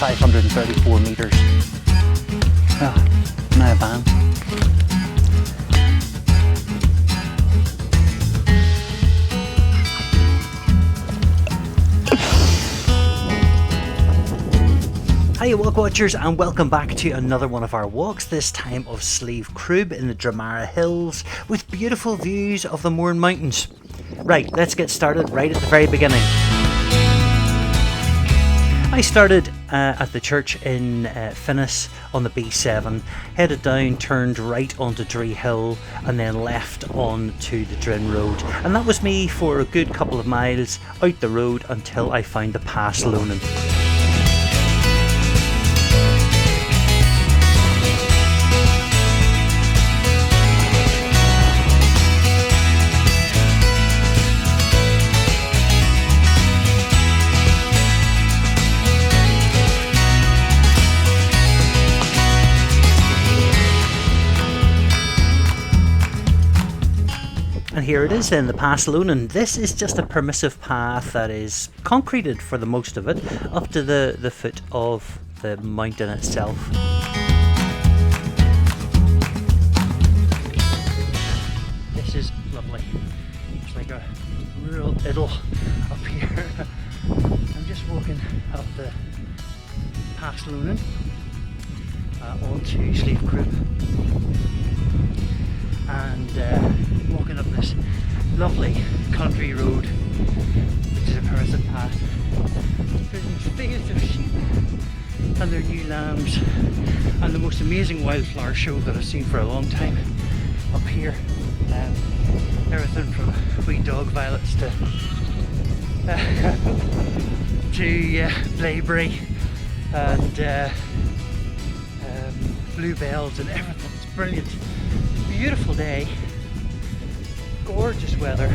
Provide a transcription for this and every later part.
534 metres. Oh, now a ban. Hiya Walkwatchers, and welcome back to another one of our walks, this time of Slieve Croob in the Dree Hills with beautiful views of the Mourne Mountains. Right, let's get started right at the very beginning. I started at the church in Finnis on the B7, headed down, turned right onto Dree Hill and then left on to the Drin Road, and that was me for a good couple of miles out the road until I found the pass Alyn. And here it is then, the Pass Alyn. This is just a permissive path that is concreted for the most of it, up to the foot of the mountain itself. This is lovely. It's like a rural idyll up here. I'm just walking up the Pass Alyn onto Slieve Croob. And walking up this lovely country road, which is a permissive path. There's fields of sheep and their new lambs, and the most amazing wildflower show that I've seen for a long time up here. Everything from wee dog violets to blaeberry and bluebells and everything. It's brilliant. Beautiful day, gorgeous weather,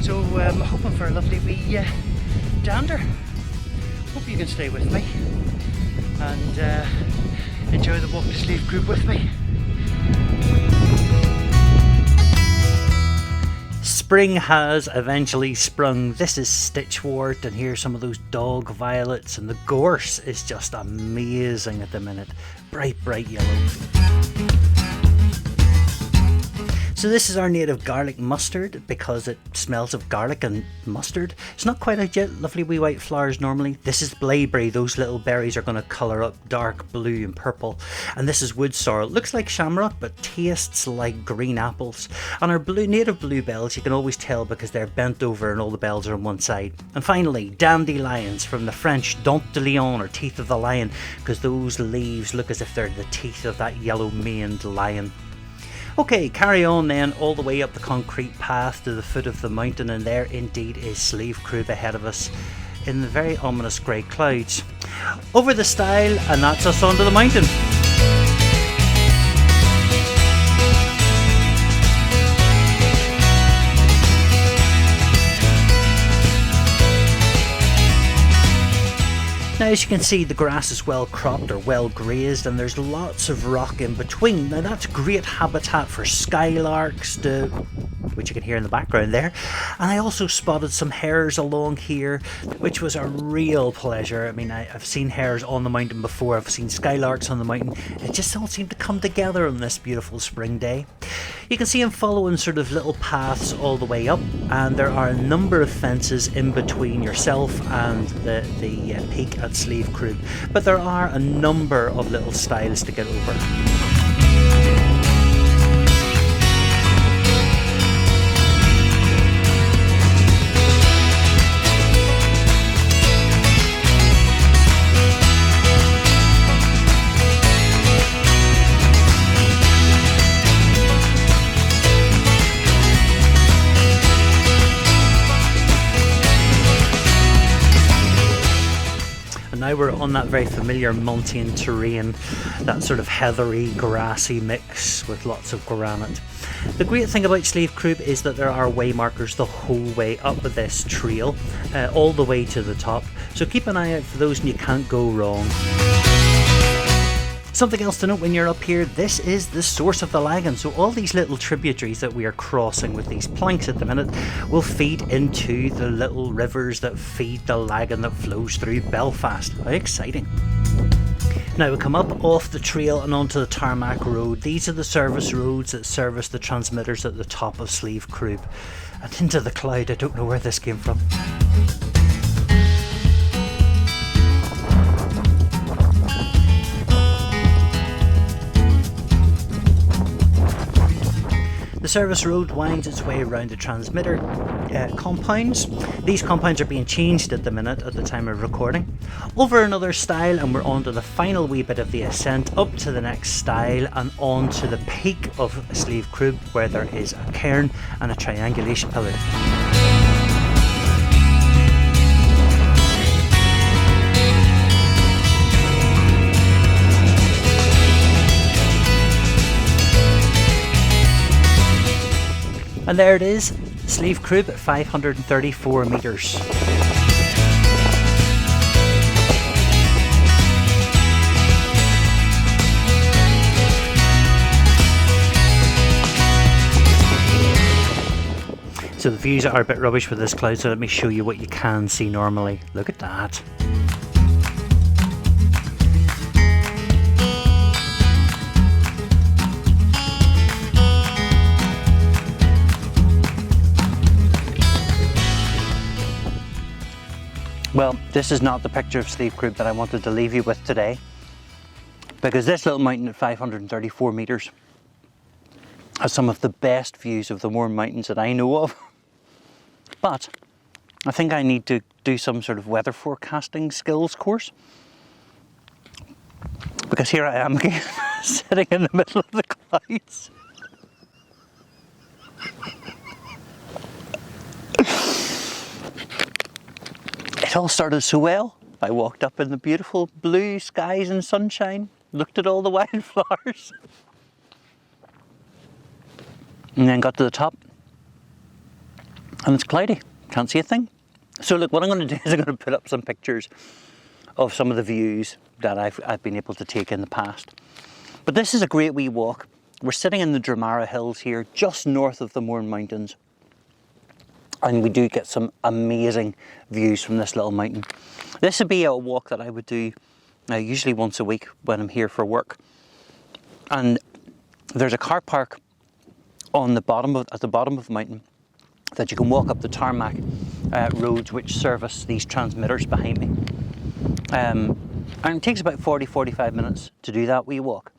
so I'm hoping for a lovely wee dander. Hope you can stay with me and enjoy the walk to Slieve Croob with me. Spring has eventually sprung. This is stitchwort, and here's some of those dog violets, and the gorse is just amazing at the minute. Bright yellow. So this is our native garlic mustard, because it smells of garlic and mustard. It's not quite out yet, lovely wee white flowers normally. This is blaeberry, those little berries are going to colour up dark blue and purple. And this is wood sorrel, looks like shamrock but tastes like green apples. And our native bluebells, you can always tell because they're bent over and all the bells are on one side. And finally, dandelions, from the French dent de lion, or teeth of the lion, because those leaves look as if they're the teeth of that yellow-maned lion. Okay, carry on then all the way up the concrete path to the foot of the mountain, and there indeed is Slieve Croob ahead of us in the very ominous grey clouds. Over the stile, and that's us onto the mountain. Now, as you can see, the grass is well cropped or well grazed, and there's lots of rock in between. Now that's great habitat for skylarks, which you can hear in the background there. And I also spotted some hares along here, which was a real pleasure. I mean, I've seen hares on the mountain before, I've seen skylarks on the mountain. It just all seemed to come together on this beautiful spring day. You can see I'm following sort of little paths all the way up, and there are a number of fences in between yourself and the peak at Slieve Croob, but there are a number of little stiles to get over. Now we're on that very familiar montane terrain, that sort of heathery, grassy mix with lots of granite. The great thing about Slieve Croob is that there are waymarkers the whole way up this trail, all the way to the top, so keep an eye out for those and you can't go wrong. Something else to note when you're up here, this is the source of the Lagan. So all these little tributaries that we are crossing with these planks at the minute will feed into the little rivers that feed the Lagan that flows through Belfast. How exciting. Now we come up off the trail and onto the tarmac road. These are the service roads that service the transmitters at the top of Slieve Croob. And into the cloud, I don't know where this came from. The service road winds its way around the transmitter compounds. These compounds are being changed at the minute at the time of recording. Over another stile and we're on to the final wee bit of the ascent, up to the next stile and on to the peak of Slieve Croob where there is a cairn and a triangulation pillar. And there it is, Slieve Croob at 534 metres. So the views are a bit rubbish with this cloud, so let me show you what you can see normally. Look at that. Well, this is not the picture of Slieve Croob that I wanted to leave you with today, because this little mountain at 534 metres has some of the best views of the Mourne Mountains that I know of. But I think I need to do some sort of weather forecasting skills course, because here I am again, sitting in the middle of the clouds. It all started so well. I walked up in the beautiful blue skies and sunshine, looked at all the wildflowers, and then got to the top and it's cloudy, can't see a thing. So look, what I'm going to do is I'm going to put up some pictures of some of the views that I've been able to take in the past. But this is a great wee walk. We're sitting in the Dree Hills here, just north of the Mourne Mountains. And we do get some amazing views from this little mountain. This would be a walk that I would do usually once a week when I'm here for work. And there's a car park on the bottom at the bottom of the mountain that you can walk up the tarmac roads which service these transmitters behind me. And it takes about 40-45 minutes to do that wee walk.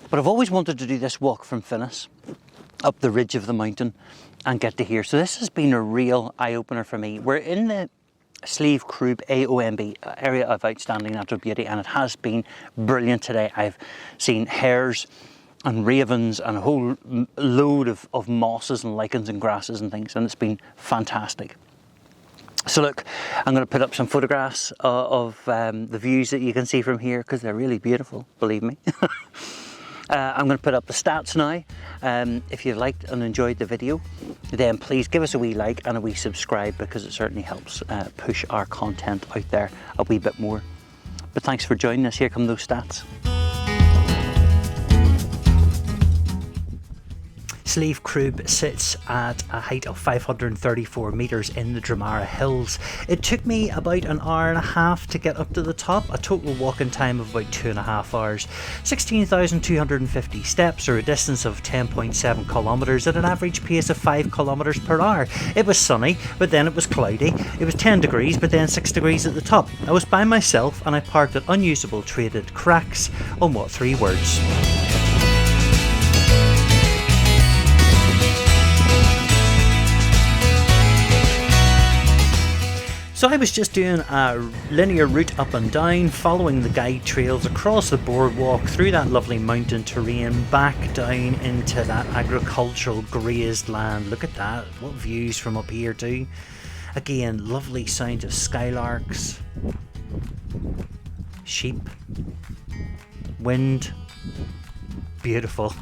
But I've always wanted to do this walk from Finnis up the ridge of the mountain and get to here. So this has been a real eye-opener for me. We're in the Slieve Croob AOMB, area of outstanding natural beauty, and it has been brilliant today. I've seen hares and ravens and a whole load of mosses and lichens and grasses and things, and it's been fantastic. So look, I'm going to put up some photographs of the views that you can see from here, because they're really beautiful, believe me. I'm going to put up the stats now. If you've liked and enjoyed the video, then please give us a wee like and a wee subscribe, because it certainly helps push our content out there a wee bit more. But thanks for joining us. Here come those stats. Slieve Croob sits at a height of 534 metres in the Dree Hills. It took me about an hour and a half to get up to the top, a total walking time of about 2.5 hours, 16,250 steps, or a distance of 10.7 kilometres at an average pace of 5 kilometres per hour. It was sunny, but then it was cloudy. It was 10 degrees, but then 6 degrees at the top. I was by myself and I parked at unusable traded cracks on what 3 words? So I was just doing a linear route up and down, following the guide trails across the boardwalk, through that lovely mountain terrain, back down into that agricultural grazed land. Look at that, what views from up here too. Again, lovely sound of skylarks, sheep, wind, beautiful.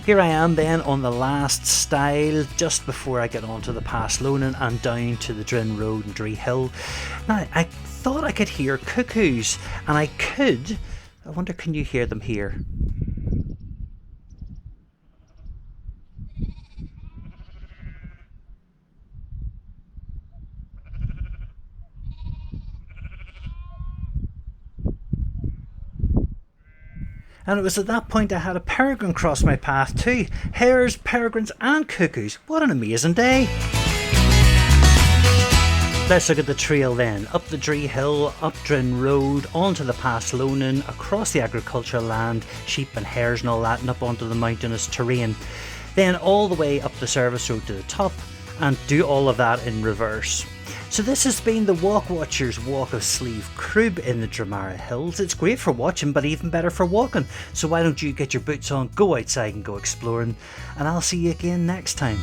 Here I am then on the last stile, just before I get onto the Pass Lonan and down to the Drin Road and Dree Hill. Now, I thought I could hear cuckoos, and I could. I wonder, can you hear them here? And it was at that point I had a peregrine cross my path too. Hares, peregrines and cuckoos. What an amazing day. Let's look at the trail then. Up the Dree Hill, up Drin Road, onto the Pass Lonan, across the agricultural land, sheep and hares and all that, and up onto the mountainous terrain. Then all the way up the service road to the top, and do all of that in reverse. So this has been the Walkwatchers walk of Slieve Croob in the Dramara Hills. It's great for watching, but even better for walking. So why don't you get your boots on, go outside and go exploring, and I'll see you again next time.